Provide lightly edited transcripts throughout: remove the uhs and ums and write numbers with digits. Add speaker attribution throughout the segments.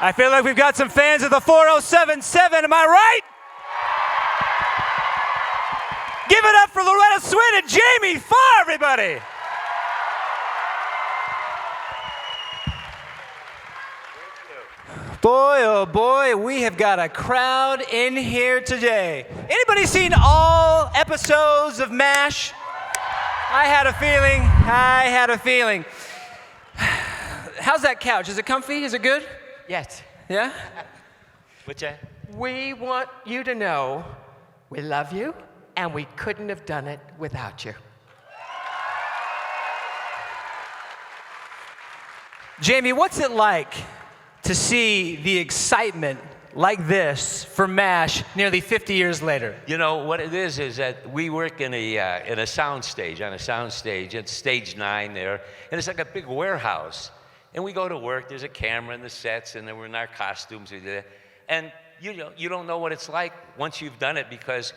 Speaker 1: I feel like we've got some fans of the 4077, am I right? Give it up for Loretta Swit and Jaime Farr, everybody! Boy, oh boy, we have got a crowd in here today. Anybody seen all episodes of MASH? I had a feeling. How's that couch? Is it comfy? Is it good?
Speaker 2: Yes.
Speaker 1: Yeah?
Speaker 3: What's that?
Speaker 2: We want you to know we love you, and we couldn't have done it without you.
Speaker 1: Jaime, what's it like to see the excitement like this for MASH nearly 50 years later?
Speaker 3: You know, what it is that we work in a sound stage, it's stage 9 there, and it's like a big warehouse. And we go to work, there's a camera in the sets, and then we're in our costumes. And you don't know what it's like once you've done it, because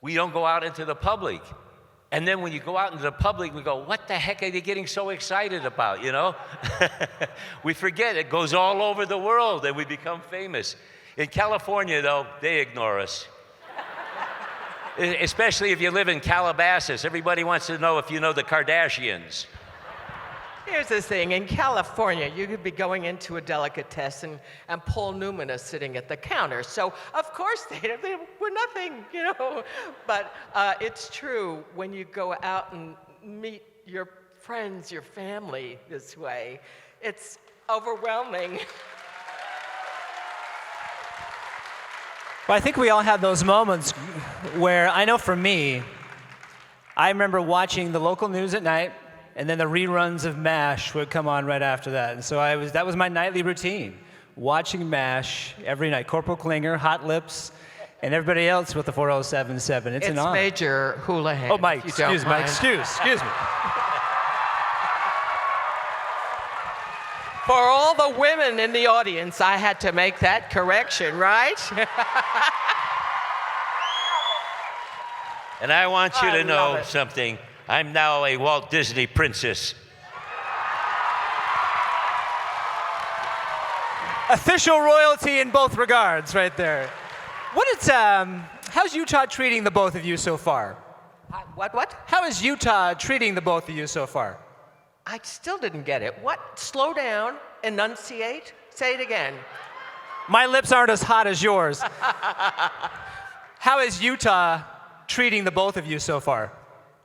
Speaker 3: we don't go out into the public. And then when you go out into the public, we go, what the heck are they getting so excited about, you know? We forget it goes all over the world and we become famous. In California, though, they ignore us. Especially if you live in Calabasas. Everybody wants to know if you know the Kardashians.
Speaker 2: Here's the thing, in California, you could be going into a delicatessen and Paul Newman is sitting at the counter. So, of course, we're nothing, you know. But it's true, when you go out and meet your friends, your family this way, it's overwhelming.
Speaker 1: Well, I think we all have those moments where, I know for me, I remember watching the local news at night, and then the reruns of MASH would come on right after that. And so that was my nightly routine, watching MASH every night. Corporal Klinger, Hot Lips, and everybody else with the 4077. It's an honor.
Speaker 2: It's Major Houlihan.
Speaker 1: Oh, Mike, excuse me.
Speaker 2: For all the women in the audience, I had to make that correction, right?
Speaker 3: And I want you to know something. I'm now a Walt Disney princess.
Speaker 1: Official royalty in both regards, right there. How's Utah treating the both of you so far?
Speaker 2: What?
Speaker 1: How is Utah treating the both of you so far?
Speaker 2: I still didn't get it. What? Slow down, enunciate, say it again.
Speaker 1: My lips aren't as hot as yours. How is Utah treating the both of you so far?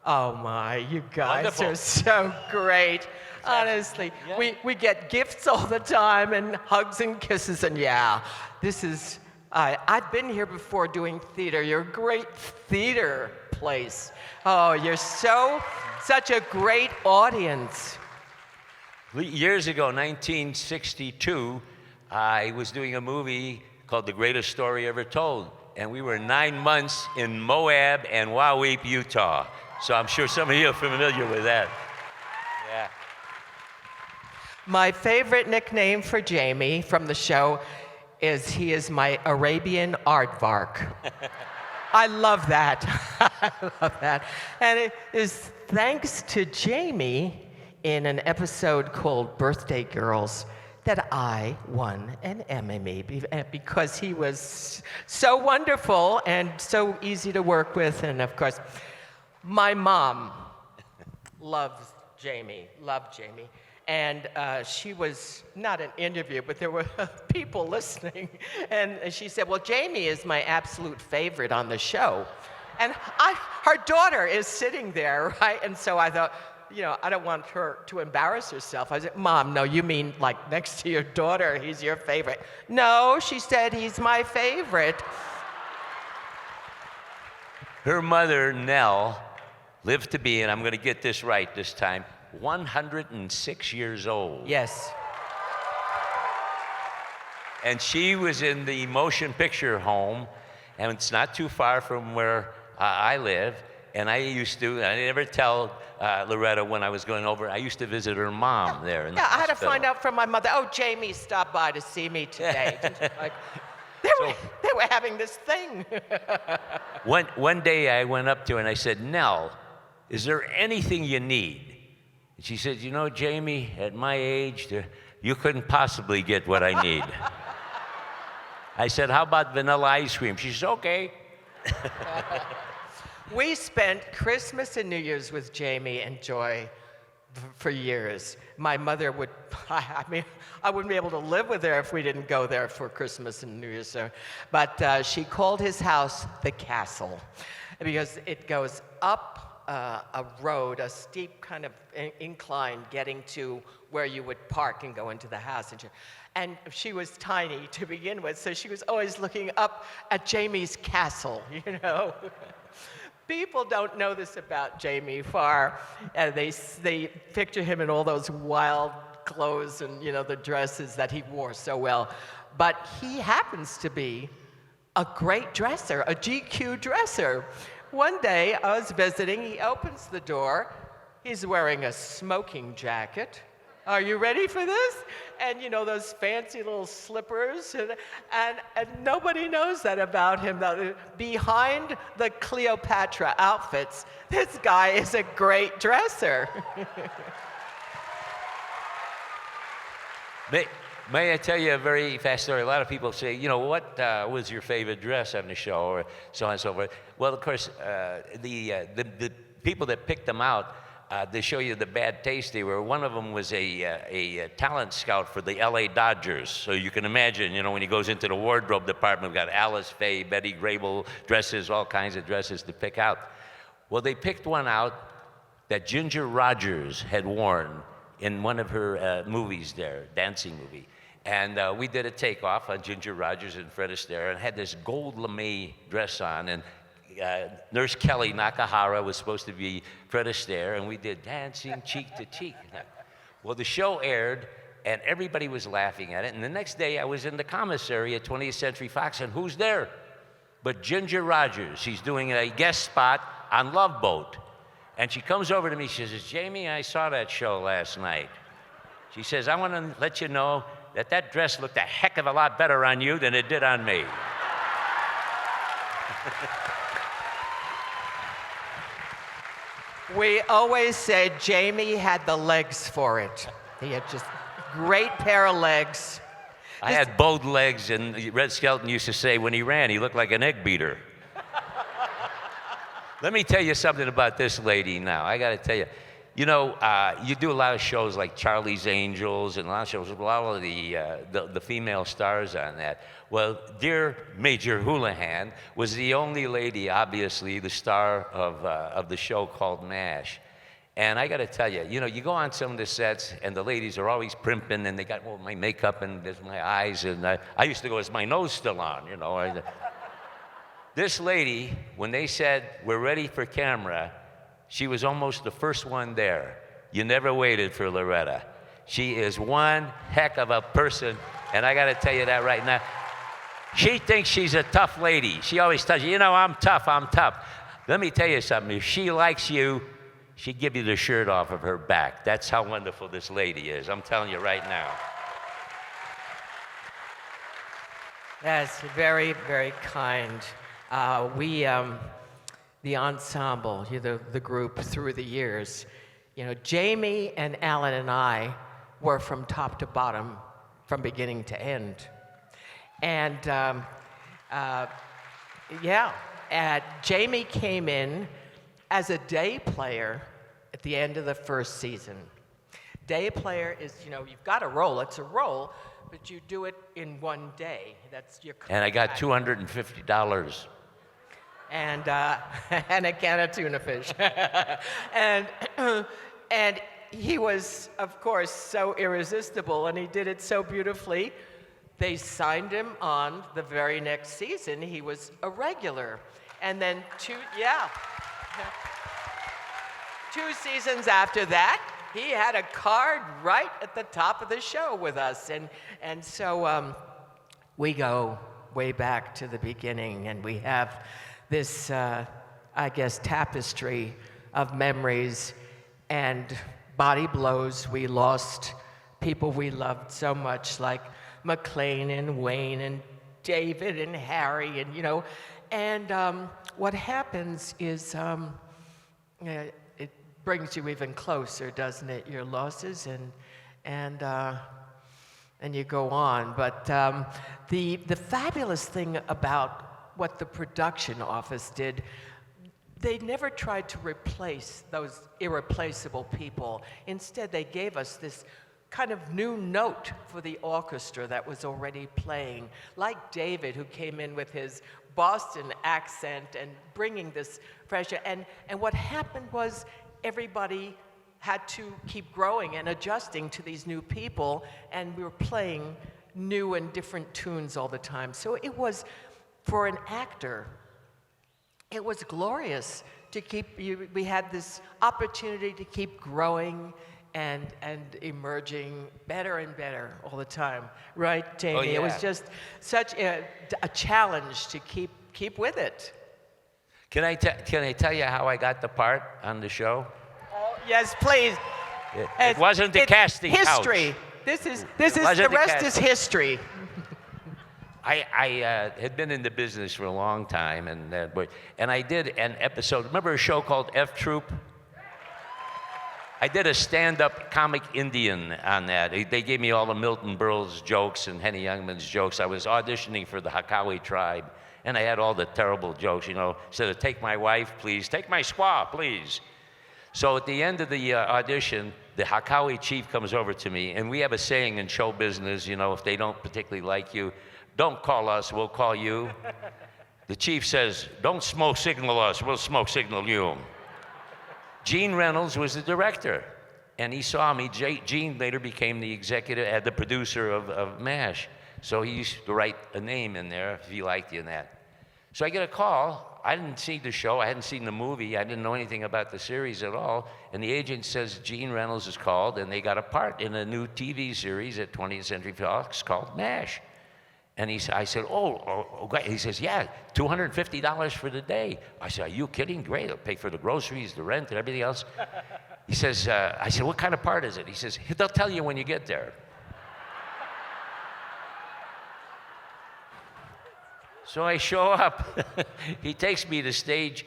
Speaker 2: Oh my, you guys
Speaker 3: Wonderful.
Speaker 2: are so great. Honestly,
Speaker 3: Yeah.
Speaker 2: we get gifts all the time and hugs and kisses, and yeah, this is, I've been here before doing theater. You're a great theater place. Oh, you're such a great audience.
Speaker 3: Years ago, 1962, I was doing a movie called The Greatest Story Ever Told, and we were 9 months in Moab and Waweep, Utah. So I'm sure some of you are familiar with that. Yeah.
Speaker 2: My favorite nickname for Jaime from the show is he is my Arabian aardvark. I love that. I love that. And it is thanks to Jaime in an episode called Birthday Girls that I won an Emmy, because he was so wonderful and so easy to work with. And of course, my mom loved Jaime. And she was not an interview, but there were people listening. And she said, well, Jaime is my absolute favorite on the show. And her daughter is sitting there, right? And so I thought, you know, I don't want her to embarrass herself. I said, Mom, no, you mean like next to your daughter, he's your favorite. No, she said, he's my favorite.
Speaker 3: Her mother, Nell, lived to be, and I'm going to get this right this time, 106 years old.
Speaker 2: Yes.
Speaker 3: And she was in the motion picture home, and it's not too far from where I live. And I never tell Loretta when I was going over, I used to visit her mom there in the
Speaker 2: I had to
Speaker 3: hospital.
Speaker 2: find out from my mother, oh, Jaime stopped by to see me today. Like, they were having this thing.
Speaker 3: One day I went up to her and I said, Nell, is there anything you need? And she said, you know, Jamie, at my age, you couldn't possibly get what I need. I said, how about vanilla ice cream? She said, okay.
Speaker 2: We spent Christmas and New Year's with Jamie and Joy for years. My mother would, I mean, I wouldn't be able to live with her if we didn't go there for Christmas and New Year's. But she called his house the Castle because it goes up a road, a steep kind of incline getting to where you would park and go into the house. And she was tiny to begin with, so she was always looking up at Jamie's castle, you know. People don't know this about Jaime Farr. They picture him in all those wild clothes and, you know, the dresses that he wore so well. But he happens to be a great dresser, a GQ dresser. One day, I was visiting, he opens the door, he's wearing a smoking jacket. Are you ready for this? And you know, those fancy little slippers, and nobody knows that about him. Behind the Cleopatra outfits, this guy is a great dresser.
Speaker 3: May I tell you a very fast story? A lot of people say, you know, what was your favorite dress on the show, or so on and so forth. Well, of course, the people that picked them out, they show you the bad taste they were. One of them was a talent scout for the LA Dodgers. So you can imagine, you know, when he goes into the wardrobe department, we've got Alice Faye, Betty Grable dresses, all kinds of dresses to pick out. Well, they picked one out that Ginger Rogers had worn in one of her movies there, dancing movie. And we did a takeoff on Ginger Rogers and Fred Astaire and had this gold lame dress on. And Nurse Kelly Nakahara was supposed to be Fred Astaire, and we did Dancing Cheek to Cheek. Well, the show aired, and everybody was laughing at it. And the next day, I was in the commissary at 20th Century Fox, and who's there? But Ginger Rogers. She's doing a guest spot on Love Boat. And she comes over to me, she says, Jamie, I saw that show last night. She says, I want to let you know that that dress looked a heck of a lot better on you than it did on me.
Speaker 2: We always said Jamie had the legs for it. He had just great pair of legs.
Speaker 3: I had bowed legs, and Red Skelton used to say when he ran, he looked like an egg beater. Let me tell you something about this lady now. I got to tell you. You know, you do a lot of shows like Charlie's Angels and a lot of shows with a lot of the female stars on that. Well, dear Major Houlihan was the only lady, obviously, the star of the show called MASH. And I got to tell you, you know, you go on some of the sets and the ladies are always primping and they got my makeup and there's my eyes. And I used to go, is my nose still on? You know. This lady, when they said, we're ready for camera, she was almost the first one there. You never waited for Loretta. She is one heck of a person, and I got to tell you that right now. She thinks she's a tough lady. She always tells you, you know, I'm tough, I'm tough. Let me tell you something. If she likes you, she'd give you the shirt off of her back. That's how wonderful this lady is. I'm telling you right now.
Speaker 2: That's very, very kind. The ensemble, the group through the years, you know, Jamie and Alan and I were from top to bottom, from beginning to end. And Jamie came in as a day player at the end of the first season. Day player is, you know, you've got a role, it's a role, but you do it in one day. That's your contract.
Speaker 3: And I got $250.
Speaker 2: And a can of tuna fish. and he was, of course, so irresistible, and he did it so beautifully. They signed him on the very next season. He was a regular. And then two seasons after that, he had a card right at the top of the show with us. And so we go way back to the beginning, and we have this, I guess, tapestry of memories and body blows. We lost people we loved so much, like McLean and Wayne and David and Harry, and, you know. And what happens is it brings you even closer, doesn't it? Your losses and you go on. But the fabulous thing about what the production office did, they never tried to replace those irreplaceable people. Instead, they gave us this kind of new note for the orchestra that was already playing, like David, who came in with his Boston accent and bringing this pressure. And what happened was everybody had to keep growing and adjusting to these new people, and we were playing new and different tunes all the time. So it was, for an actor, it was glorious to we had this opportunity to keep growing and emerging better and better all the time. Right, Jamie?
Speaker 3: Oh, yeah.
Speaker 2: It was just such a challenge to keep with it.
Speaker 3: Can I tell you how I got the part on the show?
Speaker 2: Oh, yes, please.
Speaker 3: It wasn't the casting
Speaker 2: history.
Speaker 3: couch.
Speaker 2: This is the rest is history.
Speaker 3: I had been in the business for a long time, and I did an episode. Remember a show called F Troop? I did a stand-up comic Indian on that. They gave me all the Milton Berle's jokes and Henny Youngman's jokes. I was auditioning for the Hakawi tribe, and I had all the terrible jokes, instead of take my wife, please, take my squaw, please. So at the end of the audition, the Hakawi chief comes over to me, and we have a saying in show business, if they don't particularly like you, don't call us, we'll call you. The chief says, don't smoke signal us, we'll smoke signal you. Gene Reynolds was the director, and he saw me. Gene later became the executive, the producer of MASH. So he used to write a name in there if he liked you in that. So I get a call. I didn't see the show. I hadn't seen the movie. I didn't know anything about the series at all. And the agent says Gene Reynolds is called, and they got a part in a new TV series at 20th Century Fox called MASH. And I said, okay. He says, yeah, $250 for the day. I said, are you kidding? Great, I'll pay for the groceries, the rent, and everything else. He says, I said, what kind of part is it? He says, they'll tell you when you get there. So I show up. He takes me to stage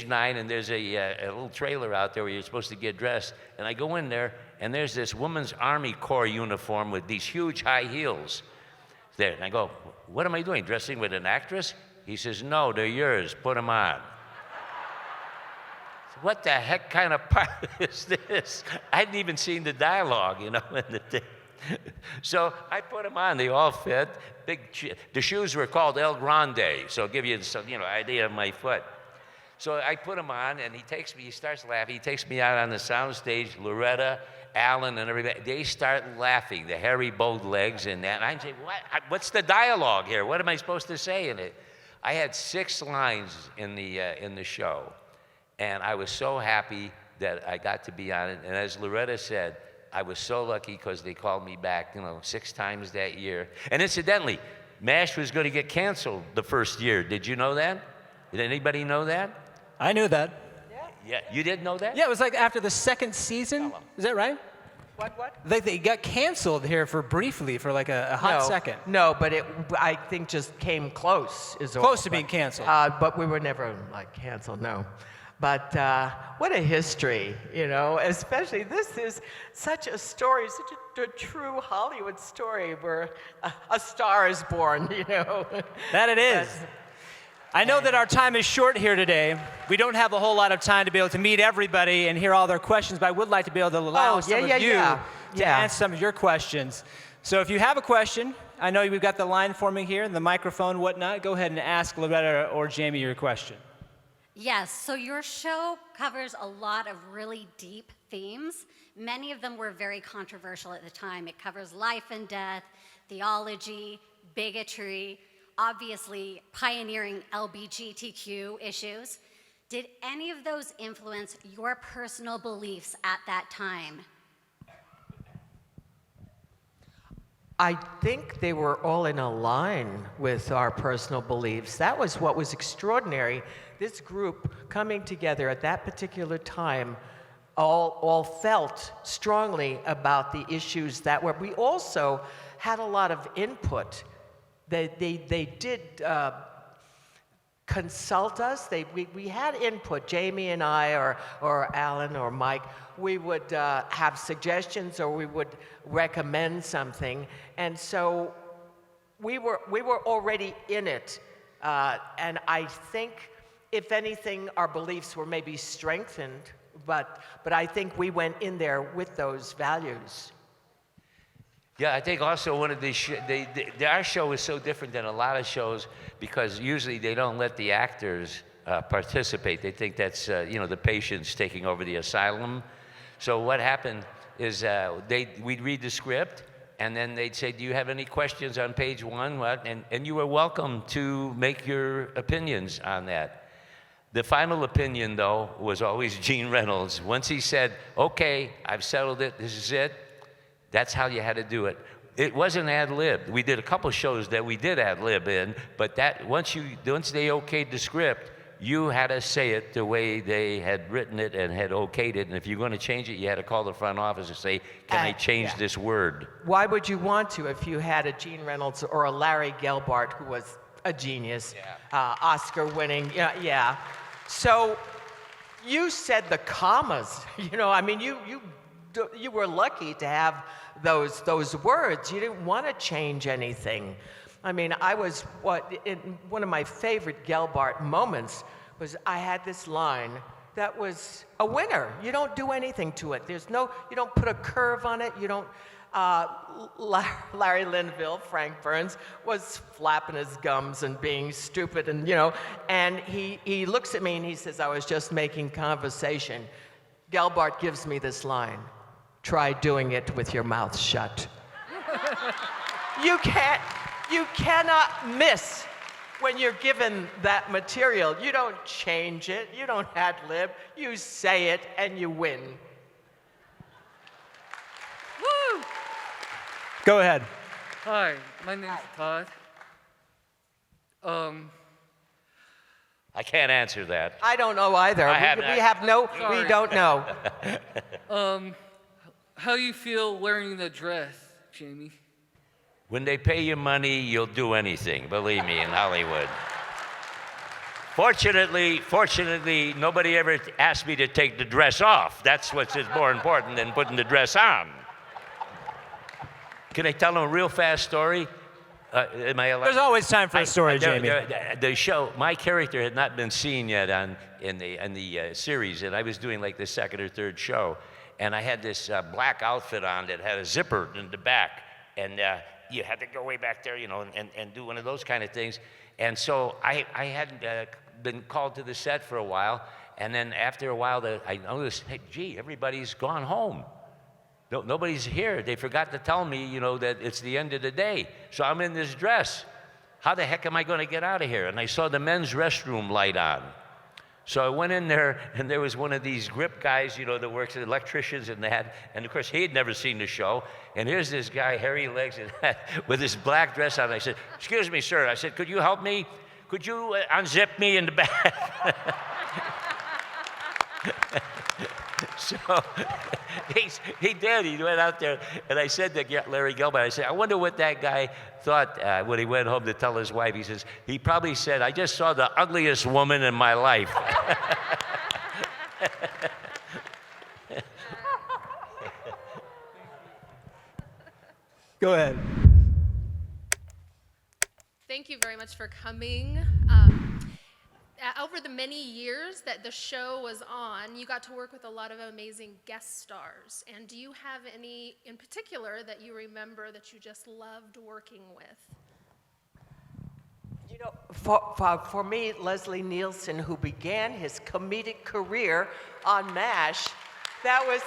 Speaker 3: 9, and there's a little trailer out there where you're supposed to get dressed. And I go in there, and there's this woman's Army Corps uniform with these huge high heels there. And I go, what am I doing, dressing with an actress? He says, no, they're yours, put them on. What the heck kind of part is this? I hadn't even seen the dialogue, in the thing. So I put them on, they all fit. The shoes were called El Grande, so give you some, idea of my foot. So I put them on, and he starts laughing. He takes me out on the sound stage, Loretta, Alan, and everybody. They start laughing, the hairy bowed legs and that. And I'm saying, what's the dialogue here? What am I supposed to say in it? I had 6 lines in the show, and I was so happy that I got to be on it. And as Loretta said, I was so lucky because they called me back, 6 times that year. And incidentally, MASH was going to get canceled the first year. Did you know that? Did anybody know that?
Speaker 1: I knew that.
Speaker 3: Yeah, you didn't know that?
Speaker 1: Yeah, it was like after the 2nd season. Is that right?
Speaker 2: What?
Speaker 1: They got canceled here briefly for like a hot second.
Speaker 2: No, but I think just came close.
Speaker 1: Close to being canceled.
Speaker 2: But we were never canceled, no. But what a history, especially this is such a story, such a true Hollywood story where a star is born,
Speaker 1: That it is. I know that our time is short here today. We don't have a whole lot of time to be able to meet everybody and hear all their questions, but I would like to be able to allow some of you to answer some of your questions. So if you have a question, I know we've got the line forming here and the microphone, whatnot. Go ahead and ask Loretta or Jamie your question.
Speaker 4: Yes, so your show covers a lot of really deep themes. Many of them were very controversial at the time. It covers life and death, theology, bigotry, obviously pioneering LGBTQ issues. Did any of those influence your personal beliefs at that time?
Speaker 2: I think they were all in a line with our personal beliefs. That was what was extraordinary. This group coming together at that particular time all felt strongly about the issues that were. We also had a lot of input. They did consult us. We had input, Jamie and I, or Alan or Mike. We would have suggestions, or we would recommend something. And so we were already in it. And I think, if anything, our beliefs were maybe strengthened, but I think we went in there with those values.
Speaker 3: Yeah, I think also one of these, our show is so different than a lot of shows because usually they don't let the actors participate. They think that's, the patients taking over the asylum. So what happened is we'd read the script, and then they'd say, do you have any questions on page 1? What? And you were welcome to make your opinions on that. The final opinion, though, was always Gene Reynolds. Once he said, okay, I've settled it, this is it, that's how you had to do it. It wasn't ad-libbed. We did a couple shows that we did ad-lib in, but that once they okayed the script, you had to say it the way they had written it and had okayed it. And if you're going to change it, you had to call the front office and say, can I change this word?
Speaker 2: Why would you want to if you had a Gene Reynolds or a Larry Gelbart, who was a genius, Oscar-winning? Yeah. So you said the commas. You were lucky to have those words. You didn't want to change anything. I mean, one of my favorite Gelbart moments was I had this line that was a winner. You don't do anything to it. You don't put a curve on it. You don't. Larry Linville, Frank Burns, was flapping his gums and being stupid, and he looks at me and he says, I was just making conversation. Gelbart gives me this line. Try doing it with your mouth shut. You cannot miss when you're given that material. You don't change it, you don't ad-lib, you say it and you win.
Speaker 5: Woo!
Speaker 1: Go ahead.
Speaker 5: Hi, my name's Todd.
Speaker 3: I can't answer that.
Speaker 2: I don't know either. We don't know.
Speaker 5: How you feel wearing the dress, Jamie?
Speaker 3: When they pay you money, you'll do anything, believe me, in Hollywood. Fortunately, nobody ever asked me to take the dress off. That's what's more important than putting the dress on. Can I tell them a real fast story? Am I allowed?
Speaker 1: There's always time for a story, Jamie.
Speaker 3: The show, my character had not been seen yet in the series, and I was doing like the second or third show, and I had this black outfit on that had a zipper in the back, and you had to go way back there, and do one of those kind of things. And so I hadn't been called to the set for a while, and then after a while, I noticed, hey, gee, everybody's gone home. Nobody's here. They forgot to tell me, that it's the end of the day. So I'm in this dress. How the heck am I going to get out of here? And I saw the men's restroom light on. So I went in there, and there was one of these grip guys, that works as electricians and that. And of course, he had never seen the show. And here's this guy, hairy legs, with his black dress on. I said, excuse me, sir. I said, could you help me? Could you unzip me in the back? So he did. He went out there, and I said to Larry Gelbart, I said, I wonder what that guy thought when he went home to tell his wife. He says, he probably said, I just saw the ugliest woman in my life.
Speaker 1: Go ahead.
Speaker 6: Thank you very much for coming. Over the many years that the show was on, you got to work with a lot of amazing guest stars. And do you have any in particular that you remember that you just loved working with?
Speaker 2: For me, Leslie Nielsen, who began his comedic career on MASH, that was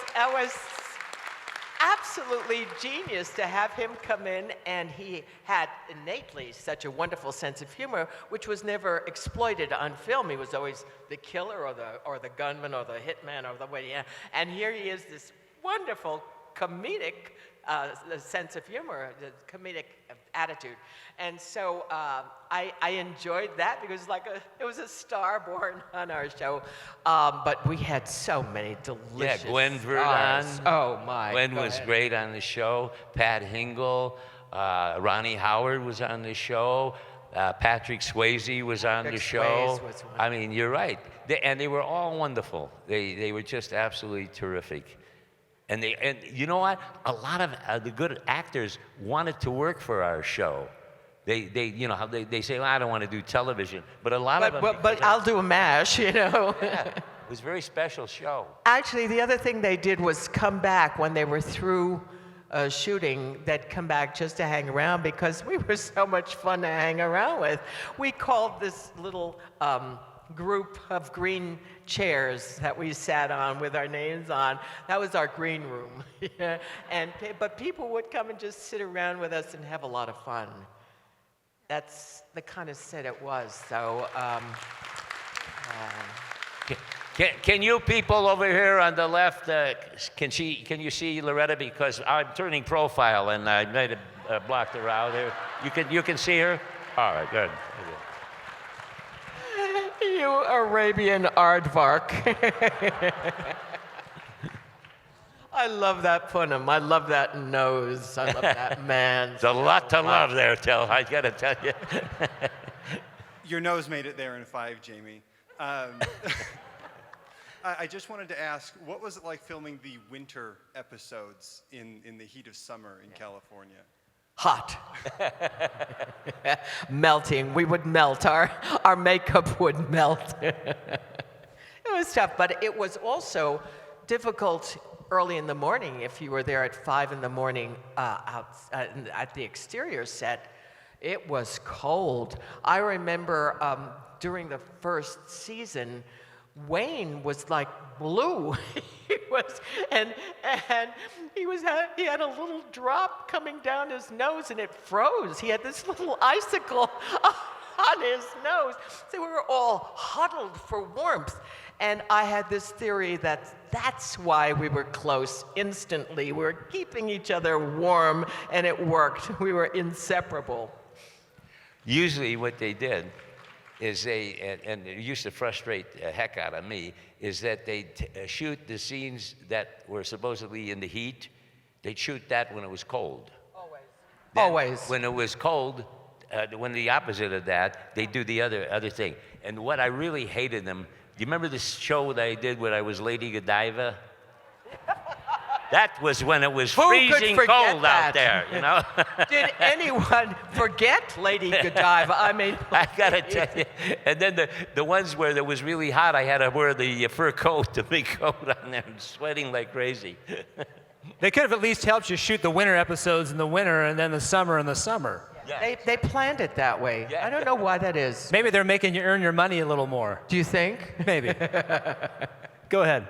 Speaker 2: absolutely genius to have him come in, and he had innately such a wonderful sense of humor, which was never exploited on film. He was always the killer or the gunman or the hitman or the way, and here he is, this wonderful comedic sense of humor, the comedic attitude. And so I enjoyed that because it was a star born on our show. But we had so many delicious
Speaker 3: Gwen
Speaker 2: stars.
Speaker 3: Verdon.
Speaker 2: Oh, my.
Speaker 3: Gwen was great on the show. Pat Hingle. Ronnie Howard was on the show. Patrick Swayze was on the
Speaker 2: Patrick
Speaker 3: show.
Speaker 2: Swayze was one.
Speaker 3: I mean, you're right. And they were all wonderful. They were just absolutely terrific. And you know what? A lot of the good actors wanted to work for our show. You know how they say, well, I don't want to do television, but a lot of them.
Speaker 2: But I'll do a MASH, you know.
Speaker 3: Yeah, it was a very special show.
Speaker 2: Actually, the other thing they did was come back when they were through shooting. They'd come back just to hang around because we were so much fun to hang around with. We called this little group of green chairs that we sat on with our names on. That was our green room. But people would come and just sit around with us and have a lot of fun. That's the kind of set it was. So,
Speaker 3: Can you people over here on the left, can you see Loretta? Because I'm turning profile and I might have blocked her out here. You can see her? All right, good.
Speaker 2: you Arabian aardvark. I love that punim. I love that nose. I love that man.
Speaker 3: There's a lot to love there, I gotta tell you.
Speaker 7: Your nose made it there in 5, Jamie. I just wanted to ask, what was it like filming the winter episodes in the heat of summer in California?
Speaker 2: Hot. Melting. We would melt. Our makeup would melt. It was tough, but it was also difficult early in the morning if you were there at 5 in the morning at the exterior set. It was cold. I remember during the first season, Wayne was like blue. He had a little drop coming down his nose and it froze. He had this little icicle on his nose. So we were all huddled for warmth. And I had this theory that that's why we were close instantly. We were keeping each other warm and it worked. We were inseparable.
Speaker 3: Usually what they did is and it used to frustrate the heck out of me, is that they'd shoot the scenes that were supposedly in the heat, they'd shoot that when it was cold.
Speaker 2: Always.
Speaker 3: When it was cold, when the opposite of that, they do the other thing. And what I really hated them, do you remember this show that I did when I was Lady Godiva? That was when it was freezing cold out there, you know?
Speaker 2: Did anyone forget Lady Godiva? I mean,
Speaker 3: I gotta tell you. And then the ones where it was really hot, I had to wear the fur coat, the big coat on there, and sweating like crazy.
Speaker 1: They could have at least helped you shoot the winter episodes in the winter and then the summer in the summer.
Speaker 3: Yeah.
Speaker 2: they planned it that way.
Speaker 3: Yeah.
Speaker 2: I don't know why that is.
Speaker 1: Maybe they're making you earn your money a little more.
Speaker 2: Do you think?
Speaker 1: Maybe. Go ahead.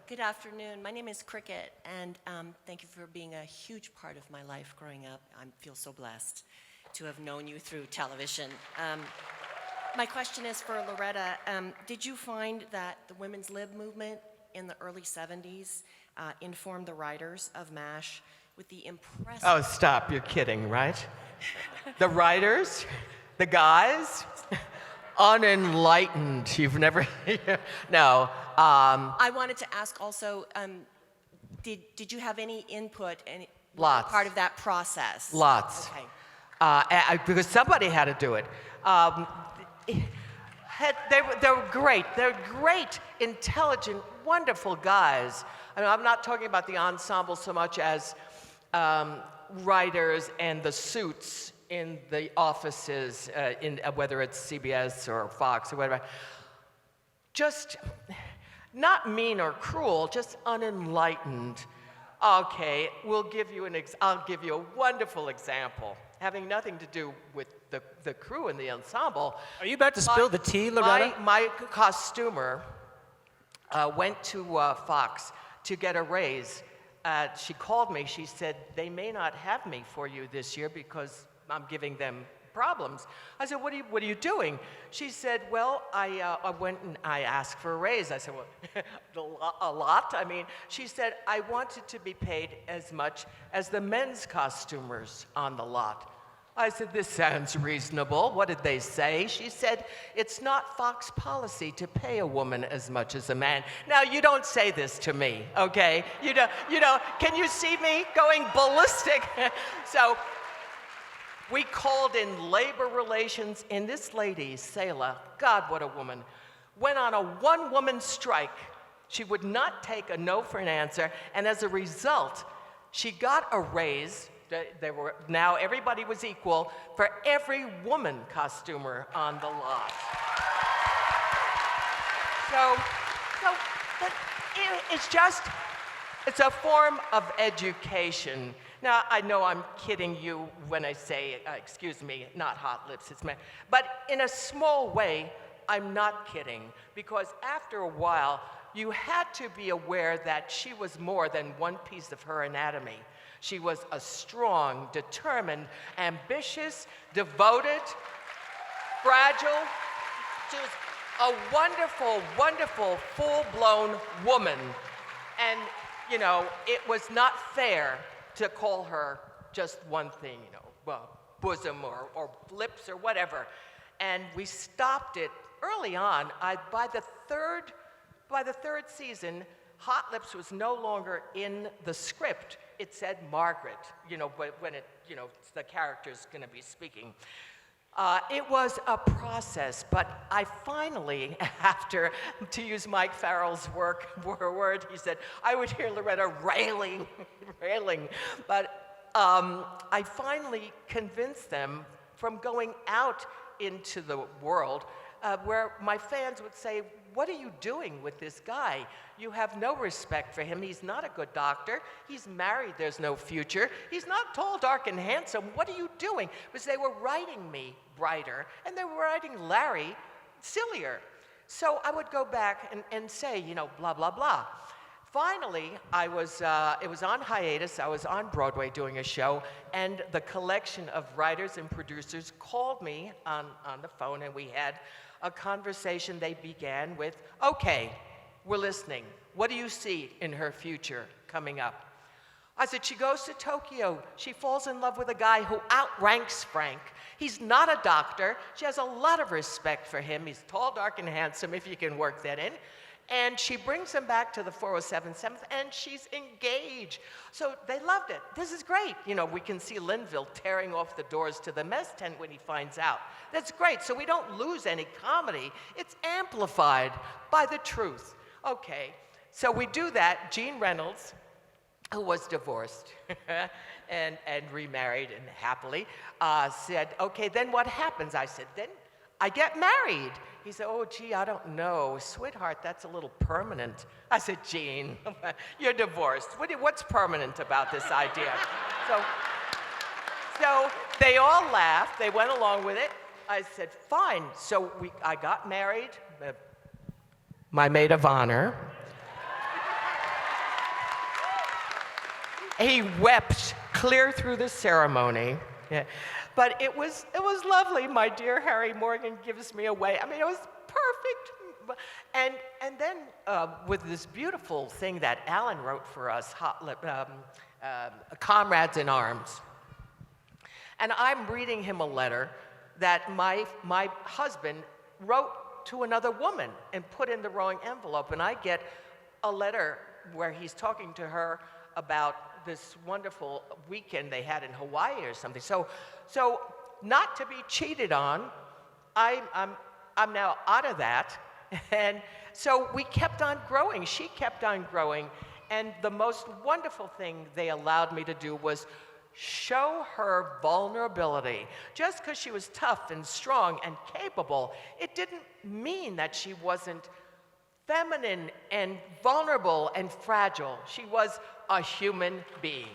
Speaker 8: Good afternoon. My name is Cricket, and thank you for being a huge part of my life growing up. I feel so blessed to have known you through television. My question is for Loretta. Did you find that the women's lib movement in the early 70s informed the writers of MASH with the impressive...
Speaker 2: Oh, stop. You're kidding, right? The writers? The guys? Unenlightened. You've never... No.
Speaker 8: I wanted to ask also, did you have any input, any
Speaker 2: Lots.
Speaker 8: part of that process?
Speaker 2: Lots.
Speaker 8: Okay.
Speaker 2: Because somebody had to do it. They were great. They're great, intelligent, wonderful guys. I mean, I'm not talking about the ensemble so much as writers and the suits in the offices, whether it's CBS or Fox or whatever. Just not mean or cruel, just unenlightened. Okay, I'll give you a wonderful example, having nothing to do with the crew and the ensemble.
Speaker 1: Are you about to spill the tea, Loretta?
Speaker 2: My costumer went to Fox to get a raise. She called me. She said, they may not have me for you this year because I'm giving them problems. I said, what are you doing? She said, well, I went and I asked for a raise. I said, well, a lot? I mean, she said, I wanted to be paid as much as the men's costumers on the lot. I said, this sounds reasonable. What did they say? She said, it's not Fox policy to pay a woman as much as a man. Now, you don't say this to me, okay? You know, can you see me going ballistic? So We called in labor relations, and this lady, Selah, God, what a woman, went on a one-woman strike. She would not take a no for an answer, and as a result, she got a raise. Now everybody was equal for every woman costumer on the lot. But it's a form of education. Now, I know I'm kidding you when I say, excuse me, not hot lips, but in a small way, I'm not kidding, because after a while, you had to be aware that she was more than one piece of her anatomy. She was a strong, determined, ambitious, devoted, fragile. She was a wonderful, wonderful, full-blown woman. And, you know, it was not fair to call her just one thing, you know, well, bosom or lips or whatever. And we stopped it early on. By the third season, Hot Lips was no longer in the script. It said Margaret, you know, when it, you know, the character's gonna be speaking. It was a process, but I finally, after, to use Mike Farrell's word, he said, I would hear Loretta railing, but I finally convinced them from going out into the world where my fans would say, what are you doing with this guy? You have no respect for him. He's not a good doctor. He's married. There's no future. He's not tall, dark, and handsome. What are you doing? Because they were writing me brighter, and they were writing Larry sillier. So I would go back and say, you know, blah, blah, blah. Finally, it was on hiatus. I was on Broadway doing a show, and the collection of writers and producers called me on the phone, and we had a conversation. They began with, okay, we're listening. What do you see in her future coming up? I said, she goes to Tokyo. She falls in love with a guy who outranks Frank. He's not a doctor. She has a lot of respect for him. He's tall, dark, and handsome, if you can work that in. And she brings him back to the 407 7th, and she's engaged. So they loved it. This is great. You know, we can see Linville tearing off the doors to the mess tent when he finds out. That's great. So we don't lose any comedy. It's amplified by the truth. Okay, so we do that. Jean Reynolds, who was divorced and remarried and happily, said, okay, then what happens? I said, then I get married. He said, oh, gee, I don't know. Sweetheart, that's a little permanent. I said, Jean, you're divorced. What's permanent about this idea? So they all laughed. They went along with it. I said, fine. So I got married. My maid of honor. He wept clear through the ceremony. Yeah. But it was lovely. My dear Harry Morgan gives me away. I mean, it was perfect. And then with this beautiful thing that Alan wrote for us, Comrades in Arms. And I'm reading him a letter that my husband wrote to another woman and put in the wrong envelope. And I get a letter where he's talking to her about this wonderful weekend they had in Hawaii or something. So not to be cheated on, I'm now out of that. And so we kept on growing. She kept on growing. And the most wonderful thing they allowed me to do was show her vulnerability. Just because she was tough and strong and capable, it didn't mean that she wasn't feminine and vulnerable and fragile. She was a human being.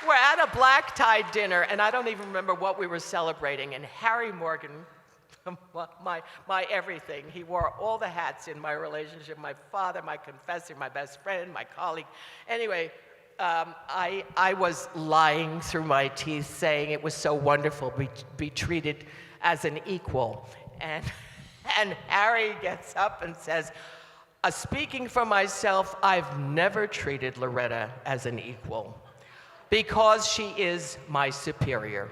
Speaker 2: We're at a black tie dinner, and I don't even remember what we were celebrating, and Harry Morgan, my everything, he wore all the hats in my relationship, my father, my confessor, my best friend, my colleague. Anyway, I was lying through my teeth saying it was so wonderful to be treated as an equal. And Harry gets up and says, speaking for myself, I've never treated Loretta as an equal because she is my superior.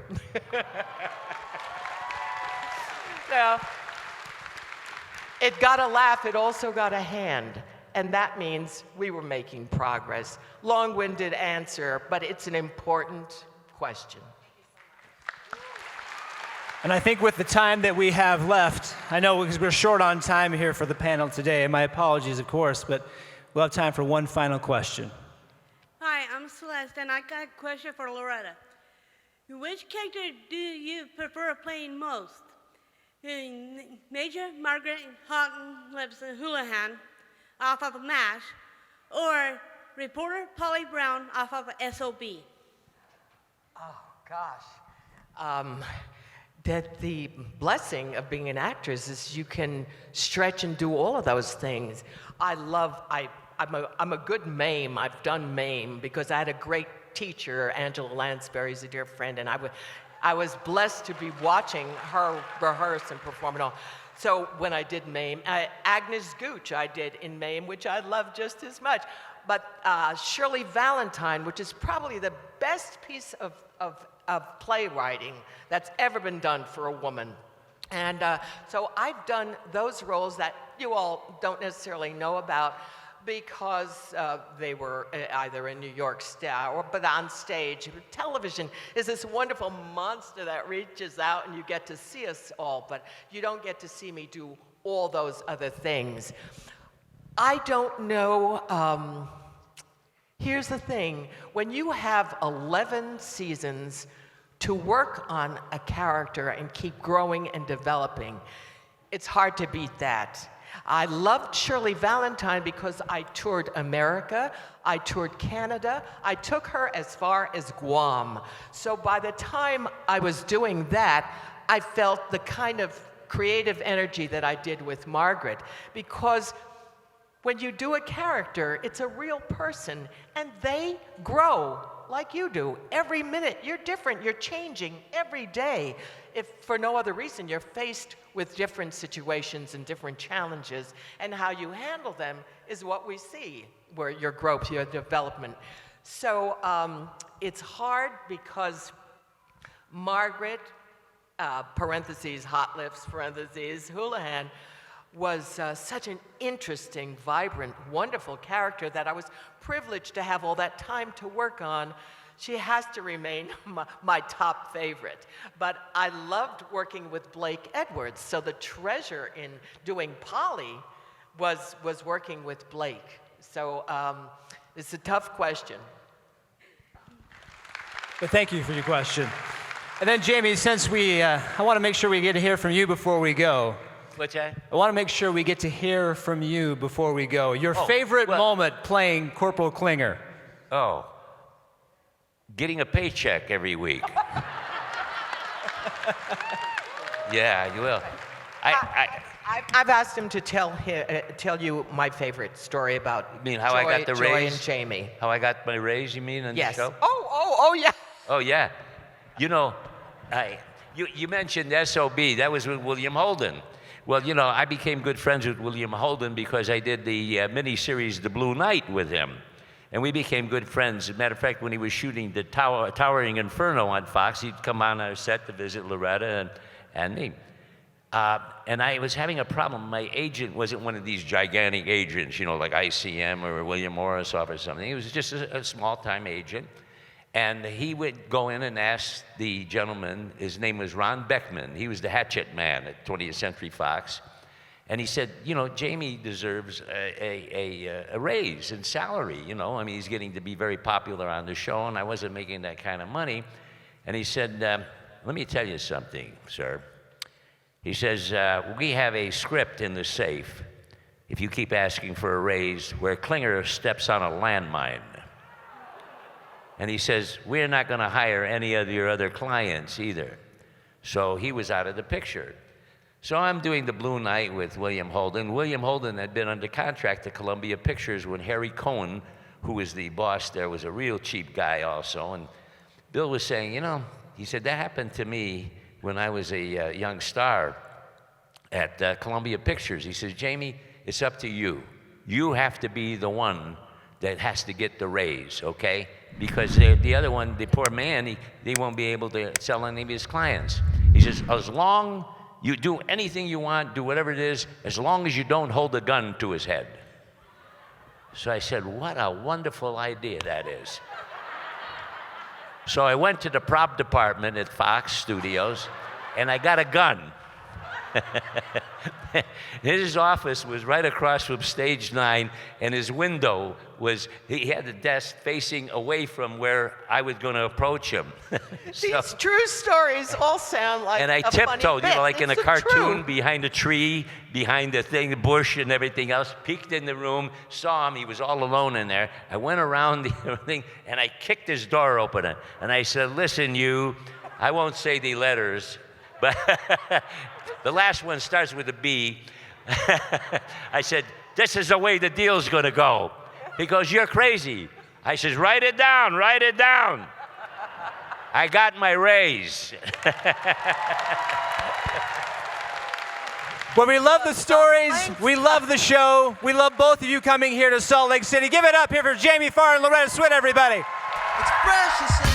Speaker 2: It got a laugh, it also got a hand. And that means we were making progress. Long-winded answer, but it's an important question.
Speaker 1: And I think with the time that we have left, I know because we're short on time here for the panel today, and my apologies, of course, but we'll have time for one final question.
Speaker 9: Hi, I'm Celeste, and I got a question for Loretta. Which character do you prefer playing most? Major Margert Houlihan off of MASH, or reporter Polly Brown off of SOB?
Speaker 2: Oh, gosh. That the blessing of being an actress is you can stretch and do all of those things. I'm a good mime. I've done mime because I had a great teacher, Angela Lansbury, is a dear friend, and I was blessed to be watching her rehearse and perform and all. So when I did mime, Agnes Gooch I did in mime, which I love just as much. But Shirley Valentine, which is probably the best piece of playwriting that's ever been done for a woman. And so I've done those roles that you all don't necessarily know about because they were either in New York style, but on stage. Television is this wonderful monster that reaches out and you get to see us all, but you don't get to see me do all those other things. I don't know. Here's the thing. When you have 11 seasons to work on a character and keep growing and developing, it's hard to beat that. I loved Shirley Valentine because I toured America, I toured Canada, I took her as far as Guam. So by the time I was doing that, I felt the kind of creative energy that I did with Margaret, because when you do a character, it's a real person, and they grow like you do. Every minute, you're different, you're changing every day. If for no other reason, you're faced with different situations and different challenges, and how you handle them is what we see, where your growth, your development. So it's hard because Margaret, parentheses, hot lips, parentheses, Houlihan, was such an interesting, vibrant, wonderful character that I was privileged to have all that time to work on. She has to remain my top favorite. But I loved working with Blake Edwards, so the treasure in doing Polly was working with Blake. So it's a tough question.
Speaker 1: But thank you for your question. And then, Jamie, since I want to make sure we get to hear from you before we go.
Speaker 3: What's that?
Speaker 1: I want to make sure we get to hear from you before we go. Your favorite moment playing Corporal Klinger?
Speaker 3: Oh, getting a paycheck every week. Yeah, you will.
Speaker 2: I've asked him to tell you my favorite story about
Speaker 3: You mean how I got the
Speaker 2: Joy
Speaker 3: raise?
Speaker 2: and Jamie.
Speaker 3: How I got my raise, you mean, in
Speaker 2: Yes.
Speaker 3: the show?
Speaker 2: Oh, yeah.
Speaker 3: Oh, yeah. You know, you mentioned SOB. That was with William Holden. Well, you know, I became good friends with William Holden because I did the miniseries The Blue Knight with him. And we became good friends. As a matter of fact, when he was shooting the Towering Inferno on Fox, he'd come on our set to visit Loretta and me. And I was having a problem. My agent wasn't one of these gigantic agents, you know, like ICM or William Morrisoff or something. He was just a small-time agent. And he would go in and ask the gentleman, his name was Ron Beckman. He was the hatchet man at 20th Century Fox. And he said, you know, Jamie deserves a raise in salary, you know. I mean, he's getting to be very popular on the show, and I wasn't making that kind of money. And he said, let me tell you something, sir. He says, we have a script in the safe, if you keep asking for a raise, where Klinger steps on a landmine. And he says, we're not going to hire any of your other clients either. So he was out of the picture. So I'm doing The Blue Knight with William Holden. William Holden had been under contract to Columbia Pictures when Harry Cohen, who was the boss there, was a real cheap guy also. And Bill was saying, you know, he said, that happened to me when I was a young star at Columbia Pictures. He says, Jamie, it's up to you. You have to be the one that has to get the raise, okay? Because the other one, the poor man, he won't be able to sell any of his clients. He says, as long You do anything you want, do whatever it is, as long as you don't hold a gun to his head. So I said, what a wonderful idea that is. So I went to the prop department at Fox Studios, and I got a gun. His office was right across from stage 9, and his window was, he had the desk facing away from where I was going to approach him.
Speaker 2: These true stories all sound like
Speaker 3: And I
Speaker 2: a funny
Speaker 3: tiptoed, you
Speaker 2: bit.
Speaker 3: know, like in a
Speaker 2: It's
Speaker 3: cartoon,
Speaker 2: true.
Speaker 3: behind a tree, behind the thing, the bush and everything else, peeked in the room, saw him, he was all alone in there. I went around the thing, and I kicked his door open, and I said, listen, you, I won't say the letters, but the last one starts with a B. I said, this is the way the deal's gonna go. He goes, you're crazy. I says, write it down, write it down. I got my raise.
Speaker 1: Well, we love the stories. We love the show. We love both of you coming here to Salt Lake City. Give it up here for Jaime Farr and Loretta Swit, everybody.
Speaker 10: It's precious.